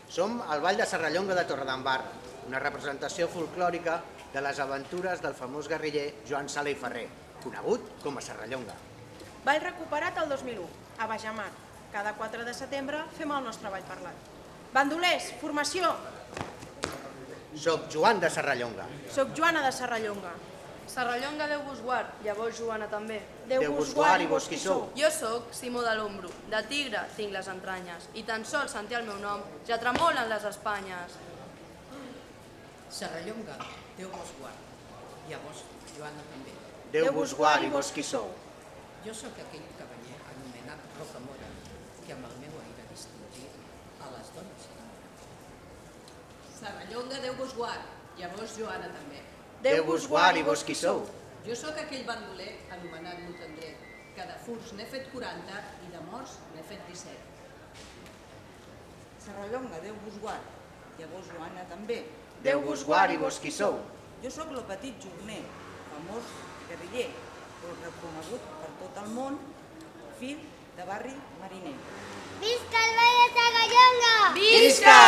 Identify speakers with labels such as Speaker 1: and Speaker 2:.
Speaker 1: Som al Ball de Serrallonga de Torredembarra, una representació folclòrica de les aventures del famós guerriller Joan Sala i Ferrer, conegut com a Serrallonga.
Speaker 2: Ball recuperat el 2001, a Bajamar. Cada 4 de setembre fem el nostre ball parlat. Bandolers, formació!
Speaker 1: Soc Joan de Serrallonga.
Speaker 2: Soc Joana de Serrallonga.
Speaker 3: Serrallonga, Déu vos guard, llavors Joana també.
Speaker 2: Déu vos guard i vos qui sou.
Speaker 3: Jo sóc Simó de l'Ombro, de tigre tinc les entranyes, i tan sols sentir el meu nom ja tremolen les espanyes.
Speaker 4: Serrallonga, Déu vos guard, llavors Joana també.
Speaker 1: Déu vos guard i vos qui sou.
Speaker 4: Jo sóc aquell cavaller anomenat Rocamora, que amb el meu aire distingit a les dones s'enamora.
Speaker 5: Serrallonga, Déu vos guard, llavors Joana també.
Speaker 1: Déu vos guard i vos qui sou.
Speaker 5: Jo sóc aquell bandoler anomenat Motandrer, que de furs n'he fet 40 i de morts n'he fet 17.
Speaker 6: Serrallonga, Déu vos guard, llavors Joana també.
Speaker 1: Déu vos guard i vos qui sou.
Speaker 6: Jo sóc el petit jorner, famós guerriller, però reconegut per tot el món, fill de barri mariner.
Speaker 7: Visca el Ball de Serrallonga!
Speaker 3: Visca!